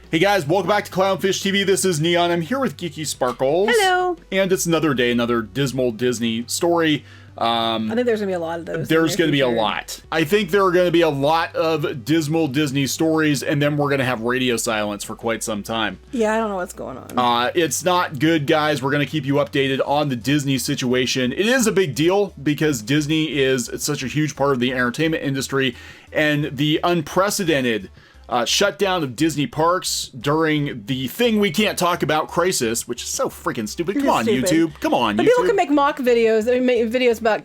Hey guys, welcome back to CLOWNFISH TV. This is Kneon. I'm here with Geeky Sparkles. Hello. And it's another day, another dismal Disney story. I think there's going to be a lot of those. There's going to be a lot. I think there are going to be a lot of dismal Disney stories, and then we're going to have radio silence for quite some time. Yeah, I don't know what's going on. It's not good, guys. We're going to keep you updated on the Disney situation. It is a big deal because Disney is such a huge part of the entertainment industry, and the unprecedented shutdown of Disney parks during the thing we can't talk about crisis, which is so freaking stupid. Come on, YouTube. Come on, but YouTube. people can make mock videos. They make videos about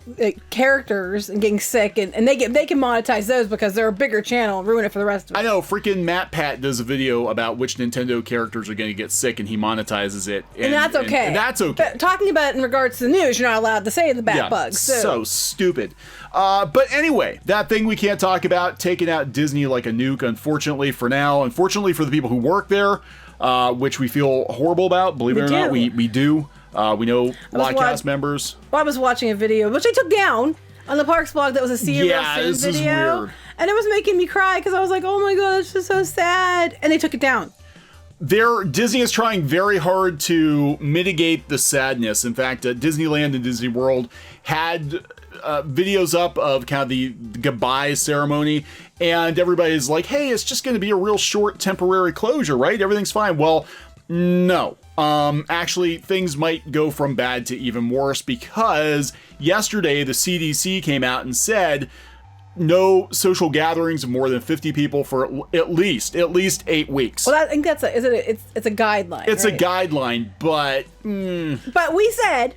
characters and getting sick, and they can monetize those because they're a bigger channel and ruin it for the rest of us. I know. Freaking Matt Pat does a video about which Nintendo characters are going to get sick, and he monetizes it. And that's okay. And that's okay. But talking about it in regards to the news, you're not allowed to say the bat bugs. So stupid. But anyway, that thing we can't talk about, taking out Disney like a nuke, unfortunately for now. Unfortunately for the people who work there, which we feel horrible about. Believe it or not, we do. We know a lot of cast members. Well, I was watching a video, which they took down on the Parks blog. That was a See You Real Soon this video. Is weird. And it was making me cry because I was like, oh my god, it's just so sad. And they took it down. Disney is trying very hard to mitigate the sadness. In fact, Disneyland and Disney World had videos up of kind of the goodbye ceremony, and everybody's like, hey, it's just going to be a real short temporary closure, right? Everything's fine. Well, no. Actually, things might go from bad to even worse because yesterday the CDC came out and said no social gatherings of more than 50 people for at least 8 weeks. Well, I think that's it's a guideline. It's right? a guideline, but but we said,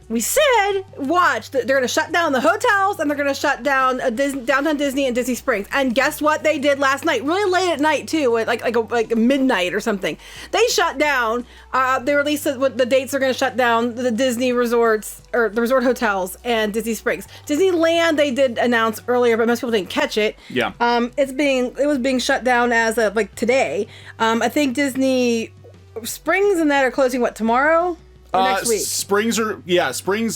watch, they're going to shut down the hotels and they're going to shut down Downtown Disney and Disney Springs. And guess what they did last night? Really late at night too, like midnight or something. They shut down. They released the dates they're going to shut down the Disney resorts or the resort hotels and Disney Springs. Disneyland they did announce earlier, but most people didn't catch it. Yeah. It was being shut down as of like today. I think Disney Springs and that are closing tomorrow? Next week. Springs,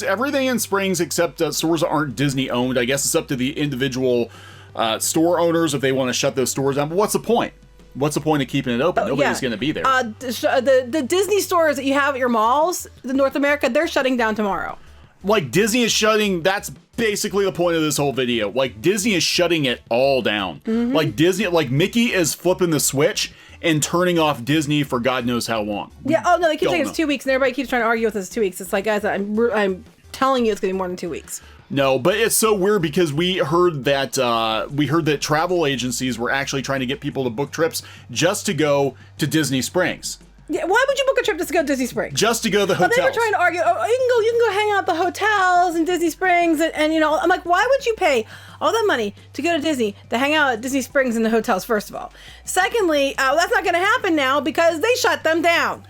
everything in Springs except stores that aren't Disney owned. I guess it's up to the individual store owners if they want to shut those stores down. But what's the point? What's the point of keeping it open? Nobody's going to be there. The Disney stores that you have at your malls, the North America, they're shutting down tomorrow. Like Disney is shutting, that's basically the point of this whole video. Like Disney is shutting it all down. Mm-hmm. Like Mickey is flipping the switch and turning off Disney for God knows how long. Yeah, oh no, they keep saying it's 2 weeks and everybody keeps trying to argue with us it's 2 weeks. It's like, guys, I'm telling you it's going to be more than 2 weeks. No, but it's so weird because we heard that travel agencies were actually trying to get people to book trips just to go to Disney Springs. Yeah, why would you book a trip just to go to Disney Springs? Just to go to the hotels. But they were trying to argue, you can go hang out at the hotels in Disney Springs, and you know, I'm like, why would you pay all that money to go to Disney, to hang out at Disney Springs in the hotels, first of all? Secondly, that's not going to happen now because they shut them down.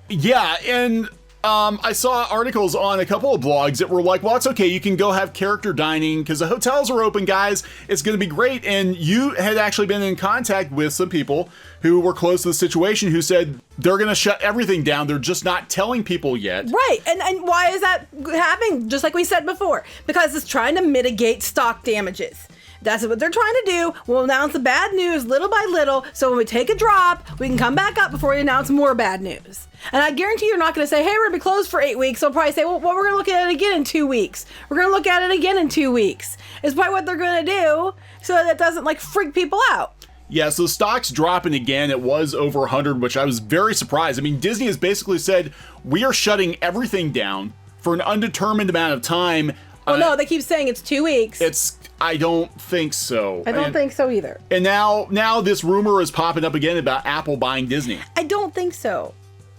Yeah, and I saw articles on a couple of blogs that were like, well, it's okay, you can go have character dining because the hotels are open, guys. It's going to be great. And you had actually been in contact with some people who were close to the situation who said they're going to shut everything down. They're just not telling people yet. Right. And why is that happening? Just like we said before, because it's trying to mitigate stock damages. That's what they're trying to do. We'll announce the bad news little by little, so when we take a drop, we can come back up before we announce more bad news. And I guarantee you're not going to say, hey, we're going to be closed for 8 weeks. They'll probably say, well, we're going to look at it again in 2 weeks. We're going to look at it again in 2 weeks. It's probably what they're going to do so that it doesn't freak people out. Yeah, so stock's dropping again. It was over 100, which I was very surprised. I mean, Disney has basically said, we are shutting everything down for an undetermined amount of time. Well, no, they keep saying it's 2 weeks. I don't think so. I don't think so either. And now this rumor is popping up again about Apple buying Disney. I don't think so.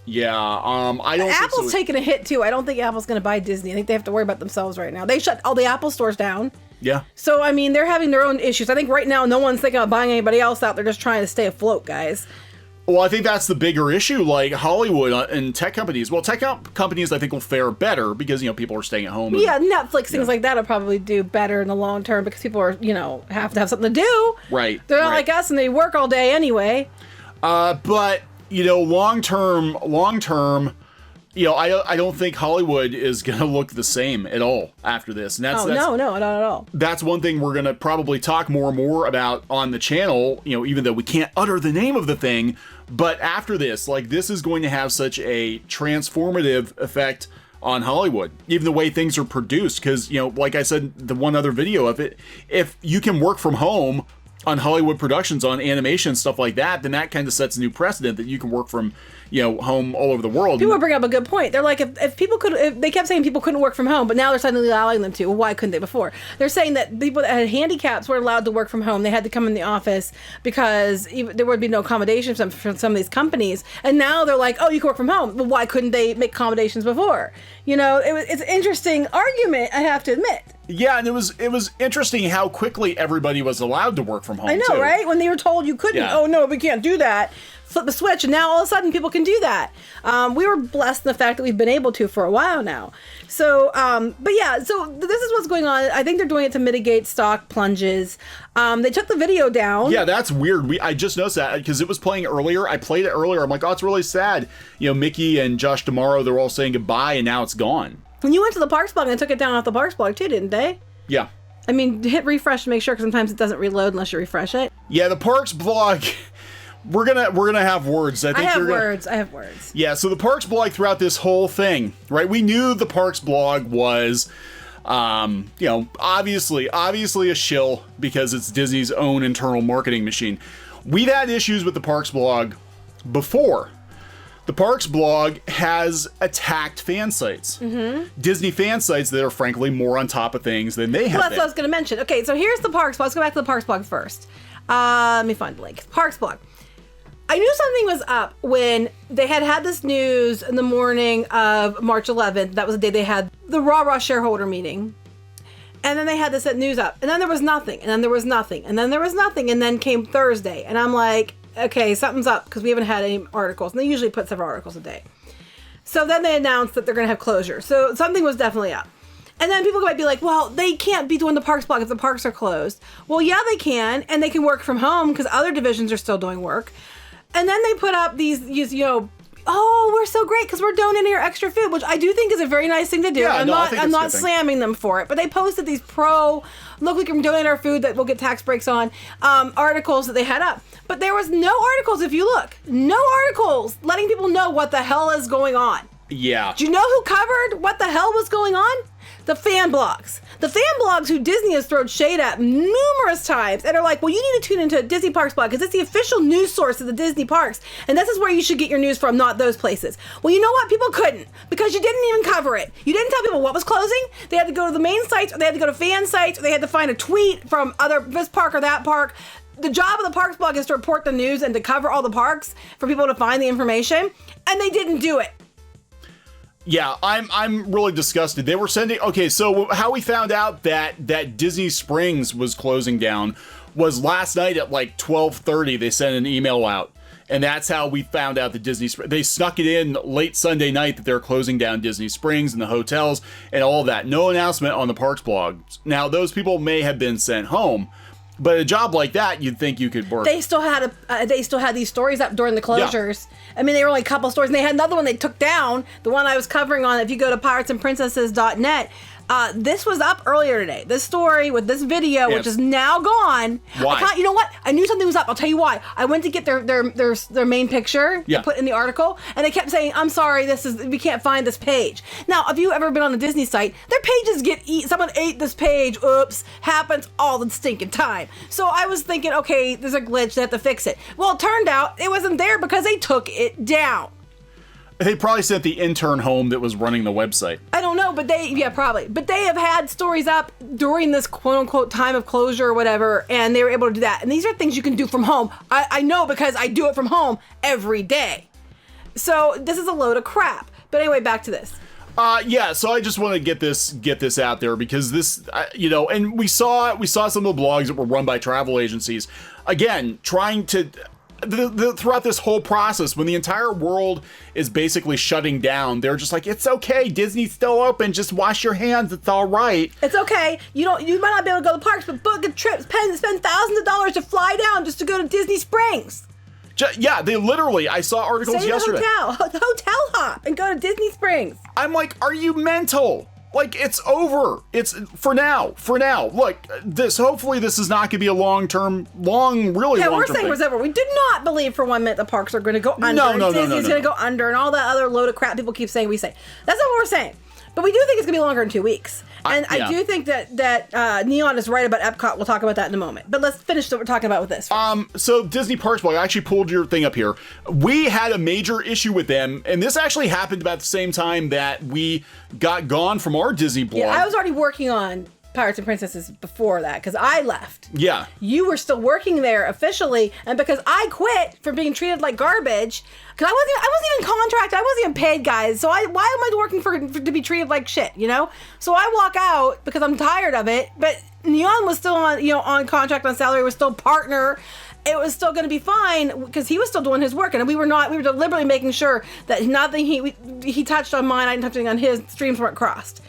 Yeah, I don't Apple's think so. taking a hit too. I don't think Apple's going to buy Disney. I think they have to worry about themselves right now. They shut all the Apple stores down. Yeah. So, I mean, they're having their own issues. I think right now no one's thinking about buying anybody else out. They're just trying to stay afloat, guys. Well, I think that's the bigger issue, like Hollywood and tech companies. Well, tech companies, I think, will fare better because, people are staying at home. Yeah, Netflix, things like that will probably do better in the long term because people are, have to have something to do. Right. They're not like us and they work all day anyway. But, long term, I don't think Hollywood is going to look the same at all after this. And that's no, not at all. That's one thing we're going to probably talk more and more about on the channel, even though we can't utter the name of the thing. But after this, like, this is going to have such a transformative effect on Hollywood, even the way things are produced. Because, like I said, the one other video of it, if you can work from home on Hollywood productions, on animation, stuff like that, then that kind of sets a new precedent that you can work from, home all over the world. People bring up a good point. They're like, if they kept saying people couldn't work from home, but now they're suddenly allowing them to. Well, why couldn't they before? They're saying that people that had handicaps were allowed to work from home. They had to come in the office because there would be no accommodations from some of these companies. And now they're like, oh, you can work from home. Well, why couldn't they make accommodations before? It's an interesting argument, I have to admit. Yeah, and it was interesting how quickly everybody was allowed to work from home. I know, too. Right? When they were told you couldn't. Yeah. Oh no, we can't do that. Flip the switch, and now all of a sudden people can do that. We were blessed in the fact that we've been able to for a while now. So, but yeah, so this is what's going on. I think they're doing it to mitigate stock plunges. They took the video down. Yeah, that's weird. I just noticed that because it was playing earlier. I played it earlier. I'm like, oh, it's really sad. Mickey and Josh D'Amaro, they're all saying goodbye, and now it's gone. And you went to the Parks blog and they took it down off the Parks blog too, didn't they? Yeah. I mean, hit refresh to make sure, because sometimes it doesn't reload unless you refresh it. Yeah, the Parks blog. We're gonna have words. I have words. Yeah. So the Parks blog throughout this whole thing, right? We knew the Parks blog was, obviously a shill because it's Disney's own internal marketing machine. We've had issues with the Parks blog before. The Parks blog has attacked fan sites. Mm-hmm. Disney fan sites that are frankly more on top of things than they have. Well, that's what I was going to mention. Okay, so here's the Parks blog. Let's go back to the Parks blog first. Let me find the link. Parks blog. I knew something was up when they had this news in the morning of March 11th. That was the day they had the Raw shareholder meeting. And then they had this news up. And then there was nothing. And then there was nothing. And then there was nothing. And then came Thursday. And I'm like, okay, something's up because we haven't had any articles. And they usually put several articles a day. So then they announced that they're going to have closure. So something was definitely up. And then people might be like, well, they can't be doing the Parks blog if the parks are closed. Well, yeah, they can. And they can work from home because other divisions are still doing work. And then they put up these, oh, we're so great because we're donating our extra food, which I do think is a very nice thing to do. Yeah, I'm not slamming them for it, but they posted these look, we can donate our food that we'll get tax breaks on, articles that they had up. But there was no articles, if you look, no articles letting people know what the hell is going on. Yeah. Do you know who covered what the hell was going on? The fan blogs. The fan blogs who Disney has thrown shade at numerous times and are like, well, you need to tune into Disney Parks blog because it's the official news source of the Disney parks. And this is where you should get your news from, not those places. Well, you know what? People couldn't because you didn't even cover it. You didn't tell people what was closing. They had to go to the main sites, or they had to go to fan sites, or they had to find a tweet from this park or that park. The job of the Parks blog is to report the news and to cover all the parks for people to find the information. And they didn't do it. Yeah, I'm really disgusted. They were sending... Okay, so how we found out that Disney Springs was closing down was last night at like 12:30. They sent an email out. And that's how we found out that Disney... They snuck it in late Sunday night that they're closing down Disney Springs and the hotels and all of that. No announcement on the Parks blog. Now, those people may have been sent home. But a job like that, you'd think you could work. They still had these stories up during the closures. Yeah. I mean, they were only a couple stories, and they had another one they took down. The one I was covering on. If you go to piratesandprincesses.net, this was up earlier today. This story with this video, which is now gone. Why? You know what? I knew something was up. I'll tell you why. I went to get their main picture to put in the article, and they kept saying, "I'm sorry, we can't find this page." Now, have you ever been on a Disney site? Their pages get eaten. Someone ate this page. Oops, happens all the stinking time. So I was thinking, okay, there's a glitch. They have to fix it. Well, it turned out it wasn't there because they took it down. They probably sent the intern home that was running the website. I don't know, but probably. But they have had stories up during this quote-unquote time of closure or whatever, and they were able to do that. And these are things you can do from home. I know because I do it from home every day. So this is a load of crap. But anyway, back to this. So I just want to get this out there because this, and we saw some of the blogs that were run by travel agencies, again, trying to... throughout this whole process, when the entire world is basically shutting down, they're just like, it's okay, Disney's still open, just wash your hands, it's all right. It's okay. You might not be able to go to the parks, but book a trip, spend thousands of dollars to fly down just to go to Disney Springs. Yeah, they literally, I saw articles yesterday. The hotel hop and go to Disney Springs. I'm like, are you mental? Like, it's over. It's for now. Look, hopefully this is not going to be a really long-term we're saying thing. we're over. We do not believe for 1 minute the parks are going to go under. No. Disney's going to go under, and all that other load of crap people keep saying we say. That's not what we're saying. But we do think it's going to be longer than 2 weeks. And I do think that Kneon is right about Epcot. We'll talk about that in a moment. But let's finish what we're talking about with this. So Disney Parks Blog, I actually pulled your thing up here. We had a major issue with them, and this actually happened about the same time that we got gone from our Disney blog. Yeah, I was already working on Pirates and Princesses before that because I left. Yeah. You were still working there officially, and because I quit for being treated like garbage, because I wasn't even contracted, I wasn't even paid, guys. So why am I working to be treated like shit, you know? So I walk out because I'm tired of it. But Kneon was still on contract, on salary, was still partner. It was still going to be fine because he was still doing his work, and we were deliberately making sure that nothing he touched on mine, I didn't touch anything on his, streams weren't crossed.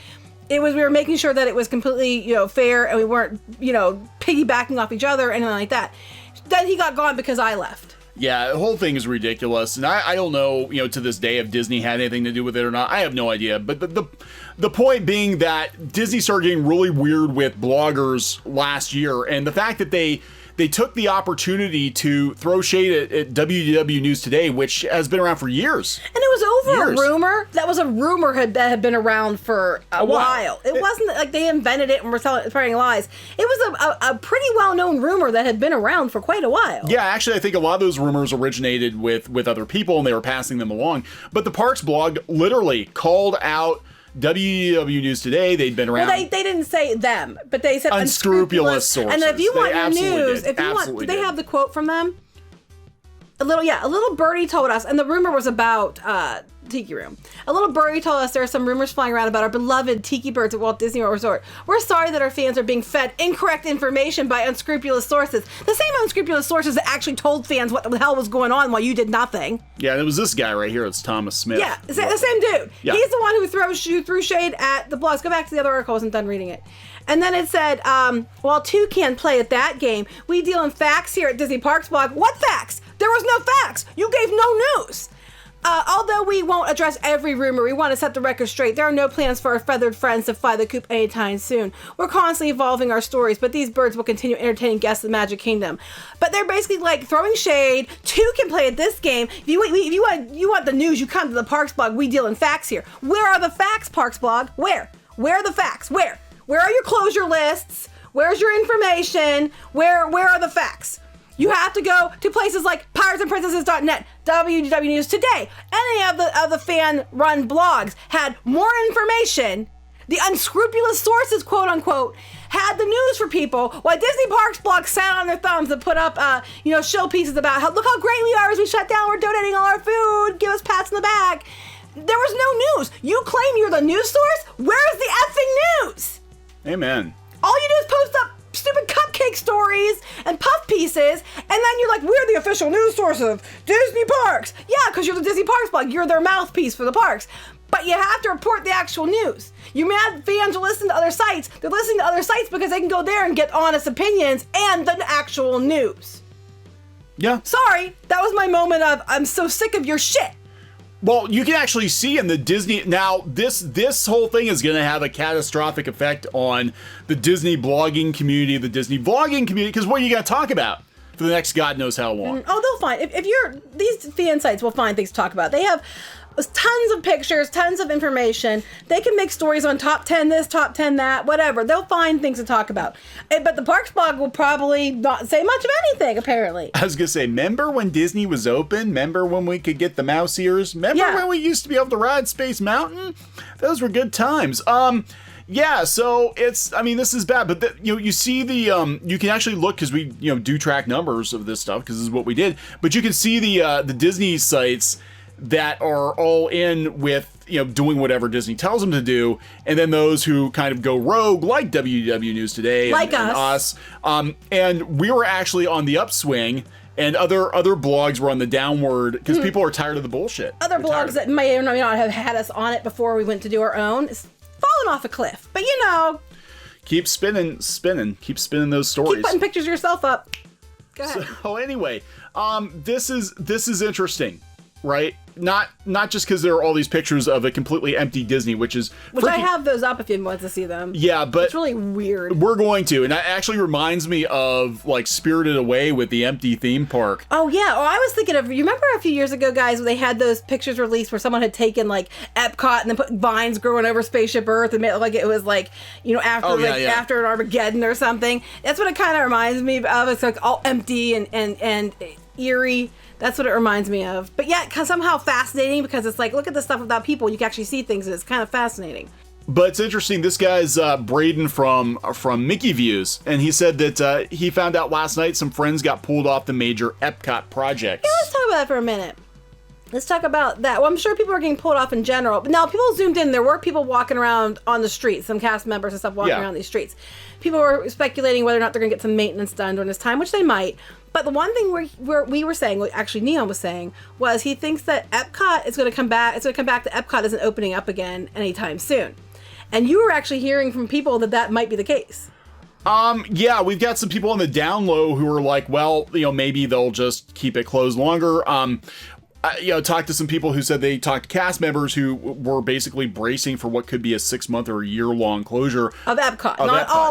We were making sure that it was completely, fair, and we weren't, piggybacking off each other, anything like that. Then he got gone because I left. Yeah, the whole thing is ridiculous, and I don't know, to this day if Disney had anything to do with it or not. I have no idea, but the point being that Disney started getting really weird with bloggers last year, and the fact that they took the opportunity to throw shade at WDW News Today, which has been around for years. And it was over a rumor. That was a rumor that had been around for a while. It wasn't like they invented it and were spreading lies. It was a pretty well-known rumor that had been around for quite a while. Yeah, actually, I think a lot of those rumors originated with other people, and they were passing them along. But the Parks blog literally called out WDW News Today. They'd been around. Well, they didn't say them, but they said unscrupulous sources. And if you want your news, did they have the quote from them? A little birdie told us, and the rumor was about Tiki Room. A little birdie told us there are some rumors flying around about our beloved Tiki Birds at Walt Disney World Resort. We're sorry that our fans are being fed incorrect information by unscrupulous sources. The same unscrupulous sources that actually told fans what the hell was going on while you did nothing. Yeah, it was this guy right here. It's Thomas Smith. Yeah, the same dude. Yeah. He's the one who threw shade at the blogs. Go back to the other article. I wasn't done reading it. And then it said, while two can play at that game, we deal in facts here at Disney Parks blog. What facts? There was no facts. You gave no news. Although we won't address every rumor, we want to set the record straight. There are no plans for our feathered friends to fly the coop anytime soon. We're constantly evolving our stories, but these birds will continue entertaining guests of the Magic Kingdom. But they're basically like throwing shade. Two can play at this game. If you want the news, you come to the Parks blog. We deal in facts here. Where are the facts, Parks blog? Where are the facts? Where are your closure lists? Where's your information? Where are the facts? You have to go to places like piratesandprincesses.net, WDW News Today. Any of the fan-run blogs had more information. The unscrupulous sources, quote unquote, had the news for people, while Disney Parks blog sat on their thumbs and put up, show pieces about look how great we are as we shut down. We're donating all our food. Give us pats in the back. There was no news. You claim you're the news source. Where's the effing news? Amen. All you do is post up stupid cupcake stories and puff pieces, and then you're like, we're the official news source of Disney Parks. Yeah, because you're the Disney Parks blog. You're their mouthpiece for the parks. But you have to report the actual news. You're mad fans are listening to other sites. They're listening to other sites because they can go there and get honest opinions and the actual news. Yeah. Sorry, that was my moment of, I'm so sick of your shit. Well, you can actually see in the Disney now. This whole thing is going to have a catastrophic effect on the Disney blogging community, the Disney vlogging community. Because what are you going to talk about for the next God knows how long? Oh, they'll find these fan sites will find things to talk about. They have tons of pictures, tons of information. They can make stories on top 10 this, top 10 that, whatever. They'll find things to talk about. But the Parks blog will probably not say much of anything, apparently. I was going to say, remember when Disney was open? Remember when we could get the mouse ears? Remember when we used to be able to ride Space Mountain? Those were good times. Yeah, so this is bad, but you see you can actually look, because we, do track numbers of this stuff, because this is what we did, but you can see the Disney sites that are all in with, doing whatever Disney tells them to do, and then those who kind of go rogue, like WDW News Today, like and us. And we were actually on the upswing, and other blogs were on the downward, because people are tired of the bullshit. Other blogs that may or may not have had us on it before we went to do our own is falling off a cliff. But keep spinning, keep spinning those stories. Keep putting pictures of yourself up. Go ahead. So anyway, this is interesting, right? Not just because there are all these pictures of a completely empty Disney, which I have those up if you want to see them. Yeah, but it's really weird. We're going to, and that actually reminds me of like Spirited Away with the empty theme park. Oh yeah. Oh, I was thinking of. You remember a few years ago, guys, when they had those pictures released where someone had taken like Epcot and then put vines growing over Spaceship Earth and made it like it was like after after an Armageddon or something. That's what it kind of reminds me of. It's like all empty and eerie. That's what it reminds me of. But yet somehow fascinating because it's like, look at the stuff without people. You can actually see things and it's kind of fascinating. But it's interesting. This guy's Braden from Mickey Views, and he said that he found out last night some friends got pulled off the major Epcot projects. Yeah, let's talk about that for a minute. Let's talk about that. Well, I'm sure people are getting pulled off in general. But now, people zoomed in. There were people walking around on the streets, some cast members and stuff walking around these streets. People were speculating whether or not they're going to get some maintenance done during this time, which they might. But the one thing we were saying, what actually Kneon was saying, was he thinks that Epcot is going to come back. It's going to come back that Epcot isn't opening up again anytime soon. And you were actually hearing from people that might be the case. Yeah, we've got some people on the down low who are like, well, maybe they'll just keep it closed longer. Talked to some people who said they talked to cast members who were basically bracing for what could be a 6-month or a year-long closure of Epcot.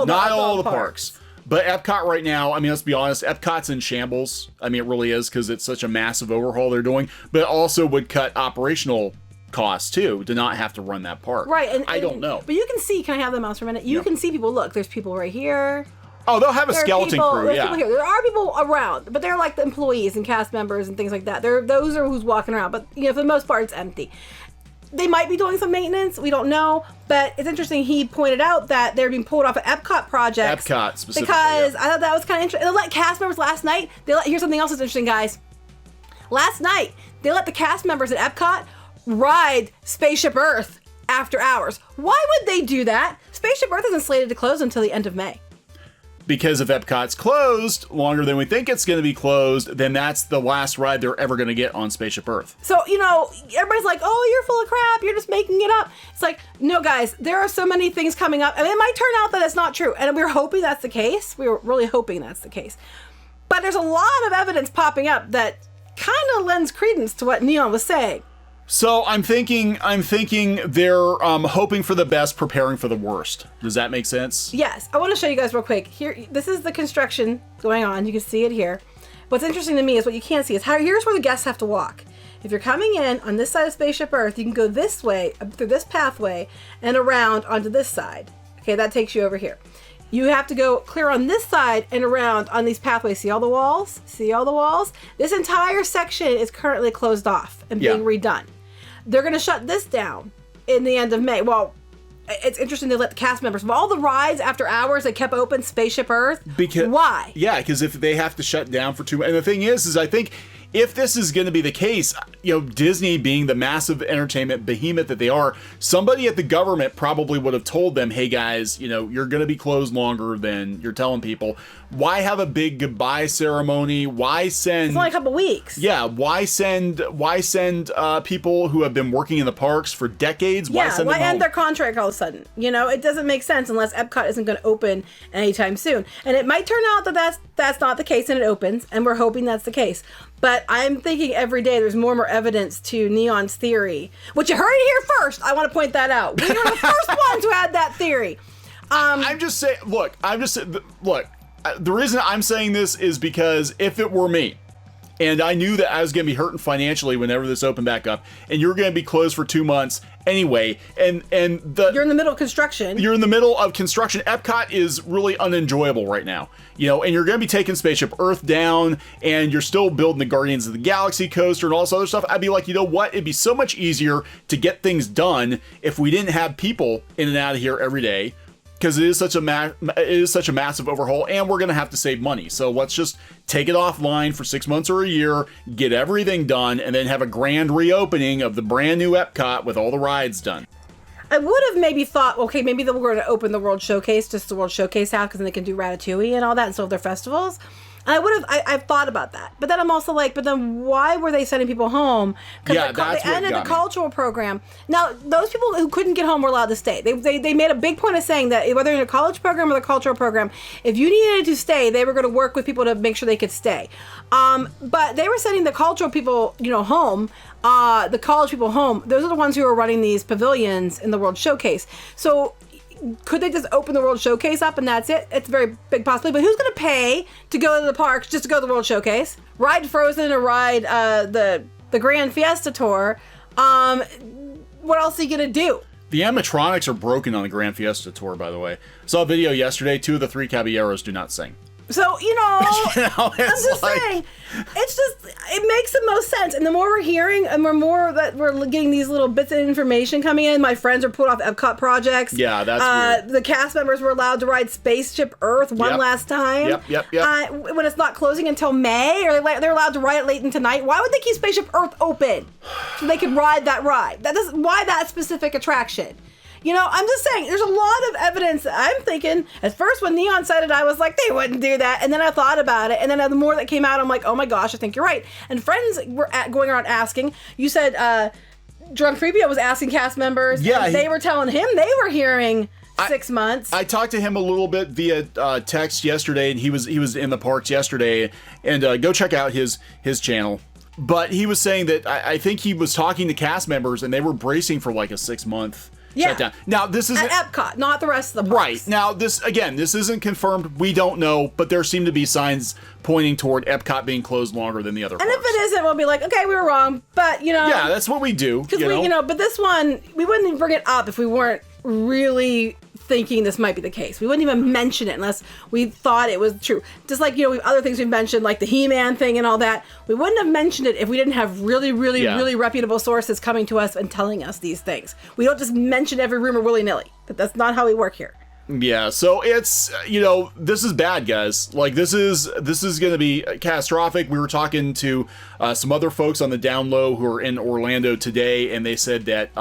Not all the parks. But Epcot right now, I mean, let's be honest, Epcot's in shambles. I mean, it really is because it's such a massive overhaul they're doing. But it also would cut operational costs too to not have to run that park. Right. And I don't know. But you can see, can I have the mouse for a minute? You can see people. Look, there's people right here. Oh, they'll have a skeleton crew, There's people here. There are people around, but they're like the employees and cast members and things like that. Those are who's walking around. But for the most part, it's empty. They might be doing some maintenance. We don't know. But it's interesting. He pointed out that they're being pulled off of Epcot projects. Epcot specifically. Because I thought that was kind of interesting. They let cast members last night. Here's something else that's interesting, guys. Last night, they let the cast members at Epcot ride Spaceship Earth after hours. Why would they do that? Spaceship Earth isn't slated to close until the end of May. Because if Epcot's closed longer than we think it's going to be closed, then that's the last ride they're ever going to get on Spaceship Earth. So, everybody's like, oh, you're full of crap. You're just making it up. It's like, no, guys, there are so many things coming up. I mean, it might turn out that it's not true. And we're hoping that's the case. We were really hoping that's the case. But there's a lot of evidence popping up that kind of lends credence to what Kneon was saying. So I'm thinking they're hoping for the best, preparing for the worst. Does that make sense? Yes. I want to show you guys real quick. Here, this is the construction going on. You can see it here. What's interesting to me is what you can't see is here's where the guests have to walk. If you're coming in on this side of Spaceship Earth, you can go this way, through this pathway, and around onto this side. Okay, that takes you over here. You have to go clear on this side and around on these pathways. See all the walls? See all the walls? This entire section is currently closed off and being redone. They're going to shut this down in the end of May. Well, it's interesting they let the cast members of all the rides after hours they kept open Spaceship Earth. Why? Yeah, because if they have to shut down for 2 months. And the thing is I think if this is going to be the case, Disney being the massive entertainment behemoth that they are, somebody at the government probably would have told them, hey guys, you're going to be closed longer than you're telling people. Why have a big goodbye ceremony? Why send... It's only a couple weeks. Yeah, why send people who have been working in the parks for decades? Why send them home? End their contract all of a sudden? It doesn't make sense unless Epcot isn't going to open anytime soon. And it might turn out that that's not the case and it opens, and we're hoping that's the case. But I'm thinking every day there's more and more evidence to Kneon's theory, which you heard it here first. I want to point that out. We were the first ones who had that theory. I'm just saying, look, the reason I'm saying this is because if it were me, and I knew that I was going to be hurting financially whenever this opened back up, and you're going to be closed for 2 months anyway, and you're in the middle of construction. You're in the middle of construction. Epcot is really unenjoyable right now, and you're going to be taking Spaceship Earth down, and you're still building the Guardians of the Galaxy coaster and all this other stuff. I'd be like, you know what? It'd be so much easier to get things done if we didn't have people in and out of here every day. Because it is such a massive overhaul, and we're going to have to save money. So let's just take it offline for 6 months or a year, get everything done, and then have a grand reopening of the brand new Epcot with all the rides done. I would have maybe thought, okay, maybe they were going to open the World Showcase, just the World Showcase out, because then they can do Ratatouille and all that and still have their festivals. And I've thought about that. But then I'm also like, but then why were they sending people home? Because they ended the cultural program. Now, those people who couldn't get home were allowed to stay. They made a big point of saying that whether in a college program or the cultural program, if you needed to stay, they were going to work with people to make sure they could stay. But they were sending the cultural people, home. The college people home. Those are the ones who are running these pavilions in the World Showcase. So could they just open the World Showcase up and that's it? It's a very big possibility. But who's going to pay to go to the parks just to go to the World Showcase? Ride Frozen or ride the Grand Fiesta Tour? What else are you going to do? The animatronics are broken on the Grand Fiesta Tour, by the way. I saw a video yesterday. 2 of the 3 caballeros do not sing. So, I'm just saying, it makes the most sense. And the more we're hearing and we're getting these little bits of information coming in, my friends are put off Epcot projects. Yeah, that's weird. The cast members were allowed to ride Spaceship Earth last time. Yep. When it's not closing until May, or they're allowed to ride it late into night. Why would they keep Spaceship Earth open? So they could ride that ride. Why that specific attraction? I'm just saying, there's a lot of evidence. I'm thinking, at first when Kneon said it, I was like, they wouldn't do that. And then I thought about it. And then the more that came out, I'm like, oh my gosh, I think you're right. And friends were going around asking. You said Drunk Freebio was asking cast members. Yeah. They were telling him they were hearing 6 months. I talked to him a little bit via text yesterday, and he was in the parks yesterday. And go check out his channel. But he was saying that I think he was talking to cast members, and they were bracing for like a 6-month shutdown. Now, this is at Epcot, not the rest of the parks. Right. Now, this isn't confirmed. We don't know, but there seem to be signs pointing toward Epcot being closed longer than the other parks. And if it isn't, we'll be like, okay, we were wrong. But, Yeah, that's what we do. Because but this one, we wouldn't even bring it up if we weren't really thinking this might be the case. We wouldn't even mention it unless we thought it was true. Just like, other things we've mentioned, like the He-Man thing and all that. We wouldn't have mentioned it if we didn't have really reputable sources coming to us and telling us these things. We don't just mention every rumor willy-nilly. That's not how we work here. Yeah, so it's, this is bad, guys. Like, this is going to be catastrophic. We were talking to some other folks on the down low who are in Orlando today, and they said that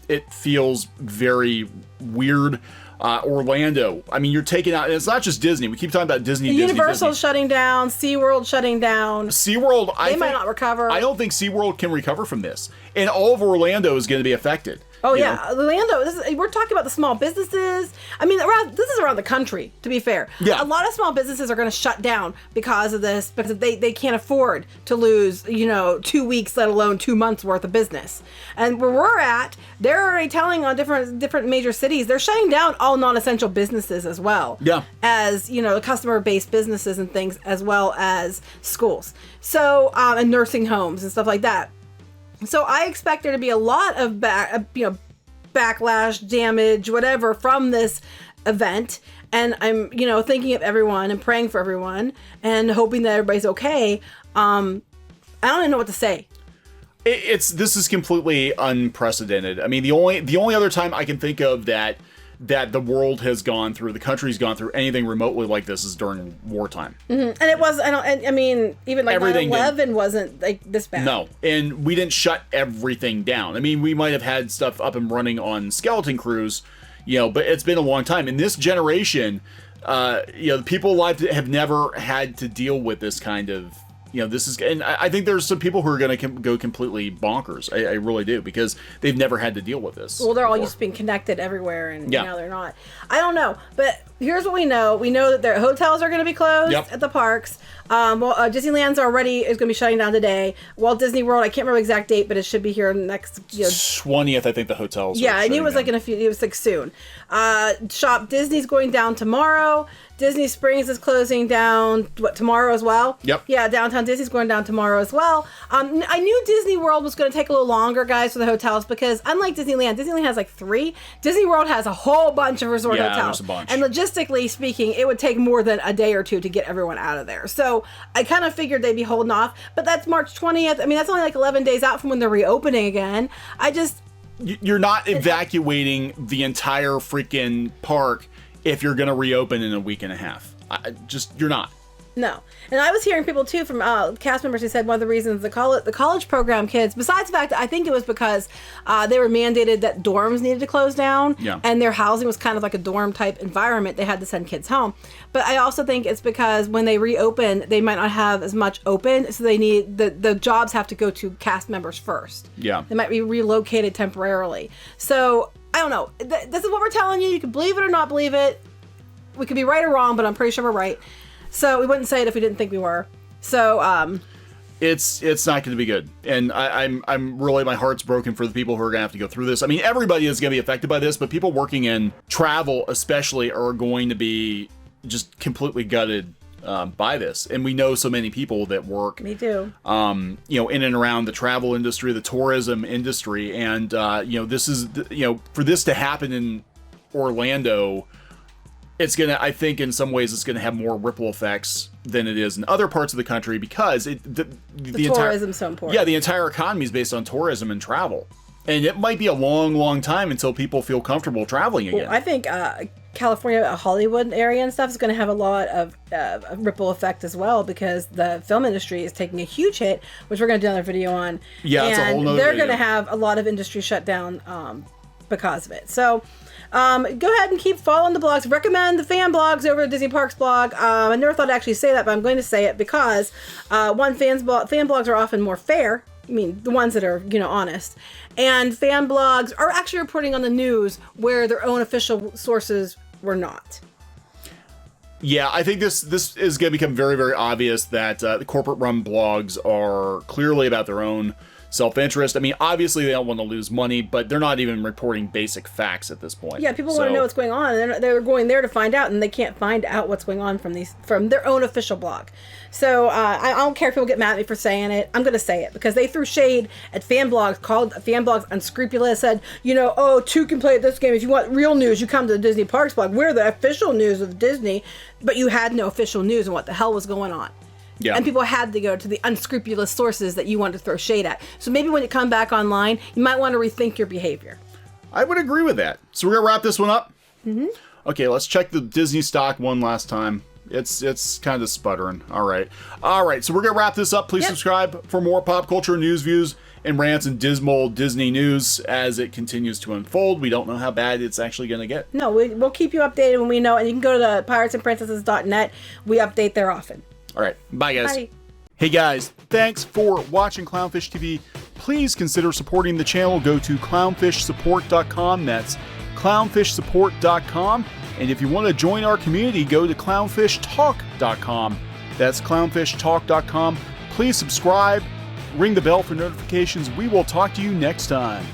it feels very weird. Orlando, I mean, you're taking out, and it's not just Disney. We keep talking about Disney. Universal's shutting down. SeaWorld shutting down. SeaWorld, they might not recover. I don't think SeaWorld can recover from this. And all of Orlando is going to be affected. Oh, yeah. Orlando, we're talking about the small businesses. I mean, this is around the country, to be fair. Yeah. A lot of small businesses are going to shut down because of this, because they can't afford to lose, 2 weeks, let alone 2 months worth of business. And where we're at, they're already telling on different major cities, they're shutting down all non-essential businesses as well. Yeah. As, customer-based businesses and things, as well as schools. So, and nursing homes and stuff like that. So I expect there to be a lot of backlash, damage, whatever from this event. And I'm, thinking of everyone and praying for everyone and hoping that everybody's okay. I don't even know what to say. This is completely unprecedented. I mean, the only other time I can think of that the world has gone through, the country's gone through anything remotely like this is during wartime. Mm-hmm. And it was, I mean, even like 9/11 wasn't like this bad. No, and we didn't shut everything down. I mean, we might have had stuff up and running on skeleton crews, but it's been a long time. In this generation, the people alive have never had to deal with this kind of, this is, and I think there's some people who are going to go completely bonkers. I really do, because they've never had to deal with this. Well, they're all used to being connected everywhere, and now they're not. I don't know, but here's what we know. We know that their hotels are going to be closed at the parks. Disneyland's is going to be shutting down today. Walt Disney World, I can't remember the exact date, but it should be here next 20th. I think the hotels. Yeah, I knew it was down. It was like soon. Shop Disney's going down tomorrow. Disney Springs is closing down tomorrow as well. Yep. Yeah, downtown Disney's going down tomorrow as well. I knew Disney World was going to take a little longer, guys, for the hotels, because unlike Disneyland has like 3. Disney World has a whole bunch of resort hotels. There's a bunch. And logistically speaking, it would take more than a day or 2 to get everyone out of there. So I kind of figured they'd be holding off, but that's March 20th. I mean, that's only like 11 days out from when they're reopening again. You're not evacuating the entire freaking park if you're going to reopen in a week and a half. You're not. No. And I was hearing people too from cast members who said one of the reasons the college program kids, besides the fact that I think it was because they were mandated that dorms needed to close down, and their housing was kind of like a dorm type environment, they had to send kids home. But I also think it's because when they reopen, they might not have as much open, so they need the jobs have to go to cast members first. Yeah. They might be relocated temporarily. So I don't know. This is what we're telling you. You can believe it or not believe it. We could be right or wrong, but I'm pretty sure we're right. So we wouldn't say it if we didn't think we were. So it's not going to be good, and I'm really, my heart's broken for the people who are going to have to go through this. I mean, everybody is going to be affected by this, but people working in travel especially are going to be just completely gutted by this. And we know so many people that work. Me too. You know, in and around the travel industry, the tourism industry, and you know, this is for this to happen in Orlando, it's gonna, I think in some ways it's gonna have more ripple effects than it is in other parts of the country, because the tourism's so important. Yeah, the entire economy is based on tourism and travel, and it might be a long time until people feel comfortable traveling again. Well, I think California, Hollywood area and stuff is going to have a lot of ripple effect as well, because the film industry is taking a huge hit, which we're going to do another video on. Yeah, it's a whole nother they're video. going to have a lot of industry shut down because of it. So go ahead and keep following the blogs. Recommend the fan blogs over at Disney Parks blog. I never thought to actually say that, but I'm going to say it because fan blogs are often more fair. I mean, the ones that are, honest. And fan blogs are actually reporting on the news where their own official sources were not. Yeah, I think this is going to become very, very obvious that the corporate-run blogs are clearly about their own self-interest. I mean, obviously they don't want to lose money, but they're not even reporting basic facts at this point. Yeah, people want to know what's going on, and they're going there to find out, and they can't find out what's going on from their own official blog. So I don't care if people get mad at me for saying it. I'm going to say it because they threw shade at fan blogs, called fan blogs unscrupulous, said, two can play at this game. If you want real news, you come to the Disney Parks blog. We're the official news of Disney, but you had no official news on what the hell was going on. Yeah. And people had to go to the unscrupulous sources that you wanted to throw shade at. So maybe when you come back online, you might want to rethink your behavior. I would agree with that. So we're going to wrap this one up? Mm-hmm. Okay, let's check the Disney stock one last time. It's kind of sputtering. All right, so we're going to wrap this up. Please subscribe for more pop culture news, views, and rants and dismal Disney news as it continues to unfold. We don't know how bad it's actually going to get. No, we'll keep you updated when we know. And you can go to piratesandprincesses.net. We update there often. All right. Bye, guys. Bye. Hey, guys. Thanks for watching Clownfish TV. Please consider supporting the channel. Go to clownfishsupport.com. That's clownfishsupport.com. And if you want to join our community, go to clownfishtalk.com. That's clownfishtalk.com. Please subscribe. Ring the bell for notifications. We will talk to you next time.